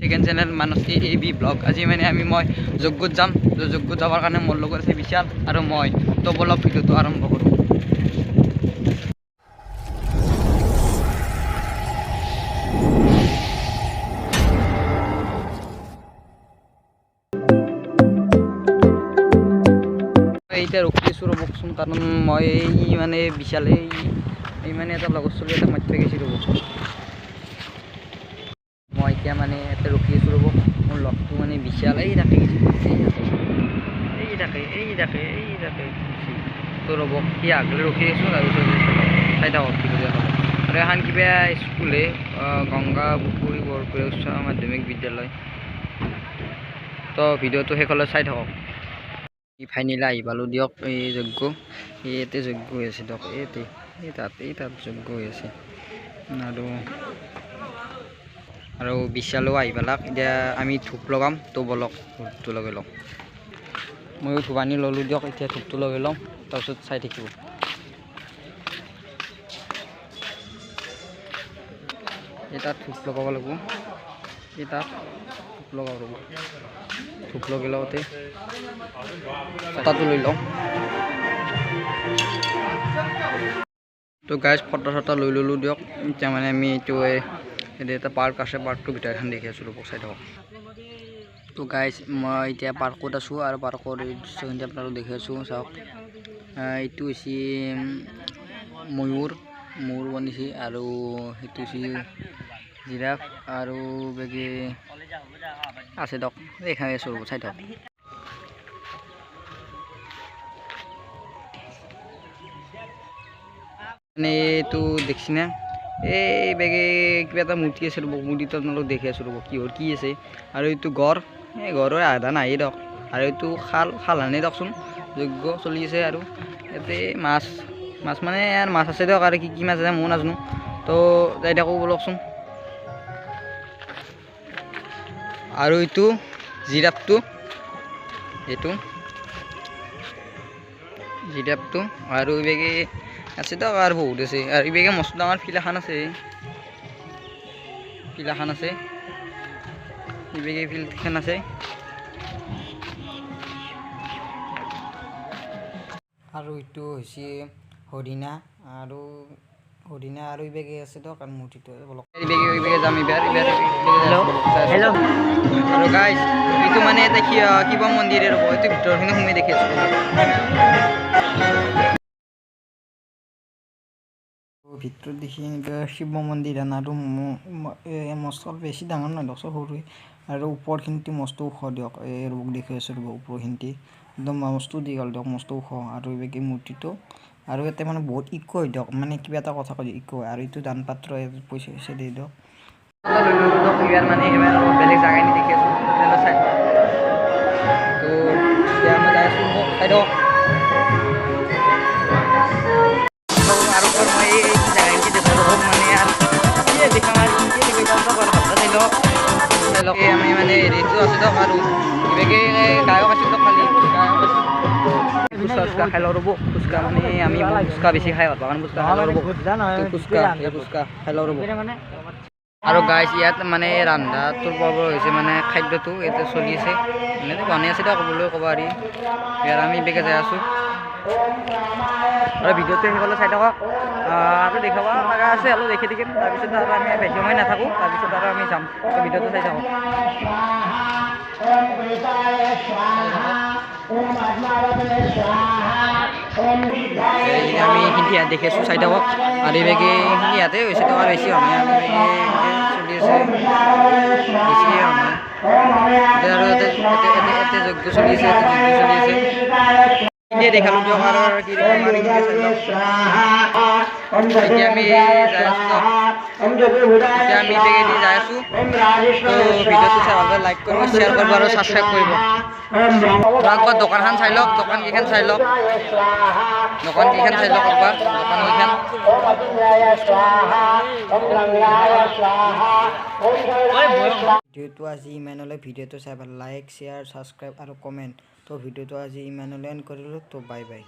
Second channel মানস AB blog. আজি মানে মই যজ্ঞত যাম, তো যজ্ঞত যাবৰ কাৰণে মোৰ লগত আছে বিশাল আৰু মই। তো বলক ভিডিঅ'টো আৰম্ভ কৰোঁ। এতিয়া ৰখি আছোঁ ৰ'বকচোন, কাৰণ মই মানে বিশালে মানে এটা লগৰ চলি এটা মাতি গৈছোঁ ৰ'ব। মই এতিয়া মানে ইয়াতে ৰখি আছোঁ ৰ'ব, মোৰ লগটো মানে বিশাল এই থাকে তো ৰ'ব সি আগলৈ ৰখি আছোঁ। তাৰপিছত চাই থাকক কি কৰি থাকক। আৰু এখন কিবা স্কুলে গংগা পুখুৰী বৰপুৰীয়া উচ্চ মাধ্যমিক বিদ্যালয়। তো ভিডিঅ'টো শেষলৈ চাই থাকক। ফাইনেলি আহি পালোঁ দিয়ক, এই যজ্ঞ ইয়াতে যজ্ঞ হৈ আছে দিয়ক, তাত যজ্ঞ হৈ আছে। আৰু বিশালো আহি পালাক। এতিয়া আমি ধূপ লগাম, তো বলক ধূপটো লগাই লওঁ। ময়ো ধূপ আনি ল'লোঁ দিয়ক, এতিয়া ধূপটো লগাই লওঁ, তাৰপিছত চাই থাকিব। তাত ধূপ লগাব লাগিব, তাত ধূপ লগাব লাগিব। ধূপ লগাই লওঁতে ফটাটো লৈ লওঁ। তো গাইজ ফটা চটা লৈ ল'লোঁ দিয়ক। এতিয়া মানে আমি এইটো এটা পাৰ্ক আছে, পাৰ্কটোৰ ভিতৰত এখন দেখি আছোঁ ৰ'ব, চাই থাকক। তো গাইজ মই এতিয়া পাৰ্কত আছোঁ, আৰু পাৰ্কৰ এই দৃশ্যখিনি আপোনালোক দেখি আছোঁ, চাওক। এইটো হৈছে ময়ূৰ বনিছে, আৰু সেইটো হৈছে জিৰাফ, আৰু বেগে আছে দিয়ক, দেখাই আছোঁ ৰ'ব, চাই থাকক। মানে এইটো দেখছি না, এই বেগে কিবা এটা মূৰ্তি আছে ৰ'ব, মূৰ্তিটো আপোনালোক দেখি আছোঁ ৰ'ব, কি আছে। আৰু এইটো গড়, এই গড়ৰ আধা নাহে দিয়ক। আৰু এইটো খাল আনে দিয়কচোন, যজ্ঞ চলি আছে। আৰু ইয়াতে মাছ মানে মাছ আছে দিয়ক, আৰু কি মাছ আছে মই নাজানো। তো যাই থাকোঁ বলকচোন। আৰু এইটো জিৰাফটো, আৰু এইবেগে আছে দিয়ক, আৰু বহুত আছে। আৰু এইবেগে মস্ত ডাঙৰ ফিল্ড এখন আছে, এইবেগে ফিল্ডখন আছে। আৰু এইটো হৈছে হৰিণা, আৰু এইবেগে আছে দিয়ক, আৰু মূৰ্তিটো এইবেগে যাম এইবাৰ। আৰু গাইজ এইটো মানে এটা শিৱ মন্দিৰে ৰ'ব, এইটো ভিতৰখিনি সোমাই দেখি আছোঁ। ভিতৰত দেখি এনেকুৱা শিৱ মন্দিৰ আৰু মস্ত বেছি ডাঙৰ নহয় দিয়ক, সৰুৱে। আৰু ওপৰখিনিতে মস্ত ওখ দিয়ক, এই ৰোগ দেখি আছোঁ ৰ'ব, ওপৰখিনিতে একদম মস্ত দীঘল দিয়ক, মস্ত ওখ। আৰু এইবেগে মূৰ্তিটো, আৰু ইয়াতে মানে বহুত ইক' হয় দিয়ক, মানে কিবা এটা কথা কৈ ইক' হয়। আৰু এইটো দান পাত্ৰ পইচা দি দিয়ক। ইয়াৰ মানে বেলেগ জাগাই দেখি আছোঁ, চাই তো এতিয়া মই যাই আছোঁ, চাই দিয়ক। আৰু মই এই জাগাখিনি দেখোঁ ৰ'ব, মানে আৰু দেখা আমি মানে হেৰিটো আছে দিয়ক। আৰু কিবাকে গায়ক আছিল দিয়ক, খালি ফুচকা খাই লওঁ ৰ'ব। ফুচকা মানে আমি ফুচকা বেছি খাই ভাল পাওঁ, কাৰণ ফুচকা খাই লওঁ ৰ'ব, ফুচকা খাই লওঁ ৰ'ব। আৰু গাইজ ইয়াত মানে ৰন্ধাটোৰ পৰ্ব হৈছে, মানে খাদ্যটো ইয়াতে চলি আছে, মানে বনাই আছে দিয়ক, ক'বলৈ ক'ব পাৰি। ইয়াত আমি বেগে যাই আছোঁ, আৰু ভিডিঅ'টো শেষলৈ চাই থাকক। আৰু দেখাব লগা আছে, অলপ দেখি থাকিম, তাৰপিছত আৰু আমি বেছি সময় নাথাকোঁ, তাৰপিছত আৰু আমি যাম। তো ভিডিঅ'টো চাই থাকক। আমি এইখিনি দেখি আছোঁ, চাই থাকক। আৰু এইবেগে এইখিনি ইয়াতে হৈছে দিয়ক, আৰু বেছি সময় চলি আছে, বেছি সময় আৰু ইয়াতে যজ্ঞ চলি আছে, দেখালোঁ দিয়ক। আৰু কি দেখাম, আৰু এতিয়া আমি যাই আছোঁ, বেগেদি যাই আছোঁ। তো ভিডিঅ'টো চাই ভালকৈ লাইক কৰিব, শ্বেয়াৰ কৰিব, আৰু ছাবস্ক্ৰাইব কৰিব। একবাৰ দোকানখন চাই লওক, দোকানকেইখন চাই লওক একবাৰ দোকানকেইখন। ভিডিঅ'টো আজি ইমানলৈ। ভিডিঅ'টো চাই ভাল, লাইক, শ্বেয়াৰ, ছাবস্ক্ৰাইব আৰু কমেণ্ট। তো ভিডিঅ'টো আজি ইমানলৈ এণ্ড কৰিলোঁ। তো বাই বাই।